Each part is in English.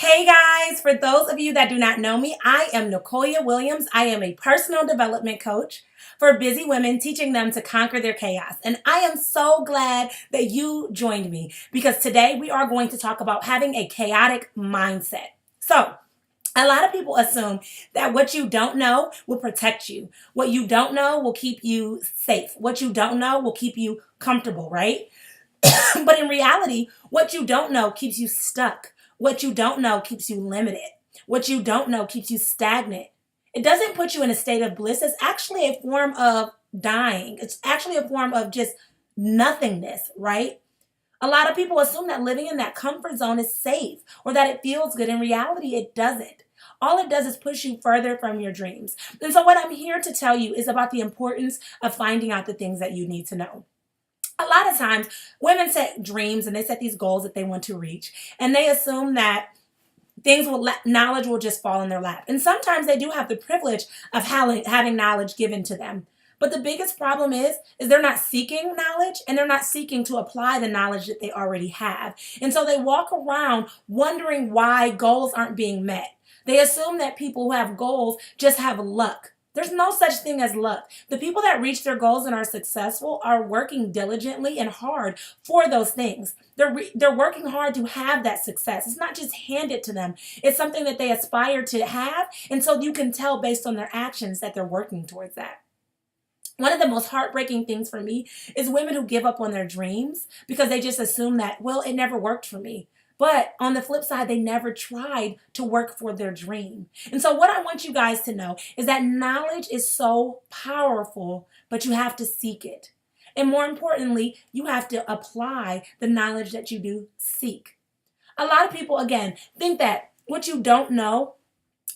Hey guys, for those of you that do not know me, I am Nicolia Williams. I am a personal development coach for busy women, teaching them to conquer their chaos. And I am so glad that you joined me because today we are going to talk about having a chaotic mindset. So, a lot of people assume that what you don't know will protect you. What you don't know will keep you safe. What you don't know will keep you comfortable, right? But in reality, what you don't know keeps you stuck. What you don't know keeps you limited. What you don't know keeps you stagnant. It doesn't put you in a state of bliss. It's actually a form of dying. It's actually a form of just nothingness, right? A lot of people assume that living in that comfort zone is safe or that it feels good. In reality, it doesn't. All it does is push you further from your dreams. And so, what I'm here to tell you is about the importance of finding out the things that you need to know. A lot of times women set dreams and they set these goals that they want to reach, and they assume that knowledge will just fall in their lap. And sometimes they do have the privilege of having knowledge given to them. But the biggest problem is they're not seeking knowledge, and they're not seeking to apply the knowledge that they already have. And so they walk around wondering why goals aren't being met. They assume that people who have goals just have luck. There's no such thing as luck. The people that reach their goals and are successful are working diligently and hard for those things. They're working hard to have that success. It's not just handed to them. It's something that they aspire to have, and so you can tell based on their actions that they're working towards that. One of the most heartbreaking things for me is women who give up on their dreams because they just assume that, well, it never worked for me. But on the flip side, they never tried to work for their dream. And so, what I want you guys to know is that knowledge is so powerful, but you have to seek it. And more importantly, you have to apply the knowledge that you do seek. A lot of people, again, think that what you don't know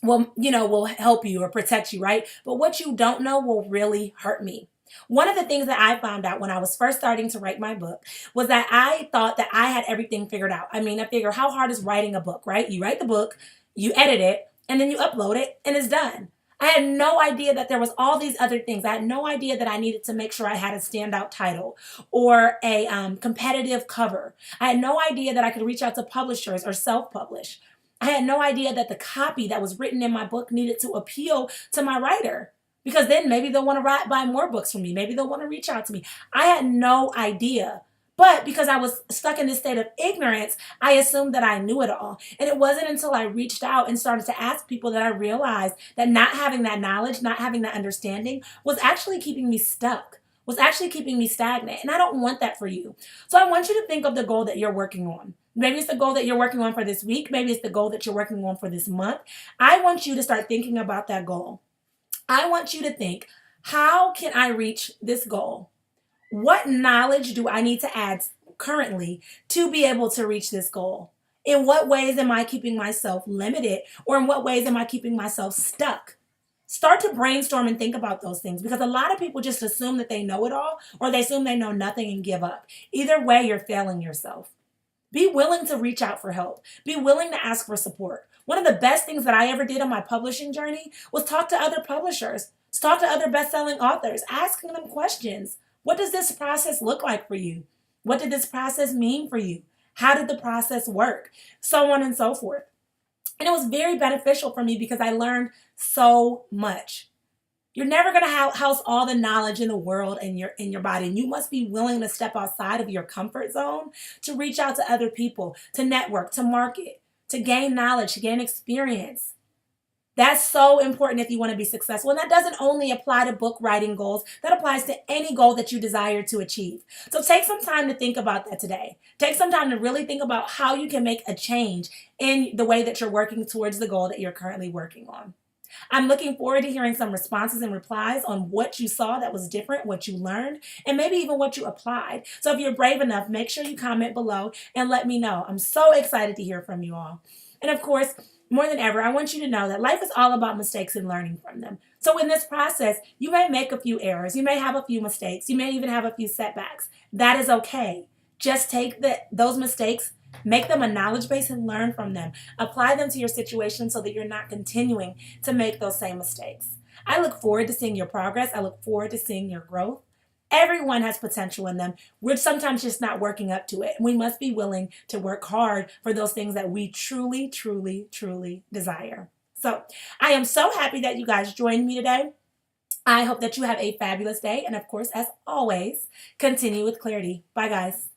will help you or protect you, right? But what you don't know will really hurt me. One of the things that I found out when I was first starting to write my book was that I thought that I had everything figured out. I mean, I figure how hard is writing a book, right? You write the book, you edit it, and then you upload it, and it's done. I had no idea that there was all these other things. I had no idea that I needed to make sure I had a standout title or a competitive cover. I had no idea that I could reach out to publishers or self-publish. I had no idea that the copy that was written in my book needed to appeal to my writer, because then maybe they'll want to buy more books from me. Maybe they'll want to reach out to me. I had no idea. But because I was stuck in this state of ignorance, I assumed that I knew it all. And it wasn't until I reached out and started to ask people that I realized that not having that knowledge, not having that understanding was actually keeping me stuck, was actually keeping me stagnant. And I don't want that for you. So I want you to think of the goal that you're working on. Maybe it's the goal that you're working on for this week. Maybe it's the goal that you're working on for this month. I want you to start thinking about that goal. I want you to think, how can I reach this goal? What knowledge do I need to add currently to be able to reach this goal? In what ways am I keeping myself limited, or in what ways am I keeping myself stuck? Start to brainstorm and think about those things, because a lot of people just assume that they know it all, or they assume they know nothing and give up. Either way, you're failing yourself. Be willing to reach out for help. Be willing to ask for support. One of the best things that I ever did on my publishing journey was talk to other publishers, talk to other best-selling authors, asking them questions. What does this process look like for you? What did this process mean for you? How did the process work? So on and so forth. And it was very beneficial for me because I learned so much. You're never going to house all the knowledge in the world in your body. And you must be willing to step outside of your comfort zone to reach out to other people, to network, to market, to gain knowledge, to gain experience. That's so important if you want to be successful. And that doesn't only apply to book writing goals. That applies to any goal that you desire to achieve. So take some time to think about that today. Take some time to really think about how you can make a change in the way that you're working towards the goal that you're currently working on. I'm looking forward to hearing some responses and replies on what you saw that was different, what you learned, and maybe even what you applied. So if you're brave enough, make sure you comment below and let me know. I'm so excited to hear from you all. And of course, more than ever, I want you to know that life is all about mistakes and learning from them. So in this process, you may make a few errors. You may have a few mistakes. You may even have a few setbacks. That is okay. Just take those mistakes, make them a knowledge base, and learn from them. Apply them to your situation so that you're not continuing to make those same mistakes. I look forward to seeing your progress. I look forward to seeing your growth. Everyone has potential in them. We're sometimes just not working up to it. We must be willing to work hard for those things that we truly, truly, truly desire. So I am so happy that you guys joined me today. I hope that you have a fabulous day. And of course, as always, continue with clarity. Bye, guys.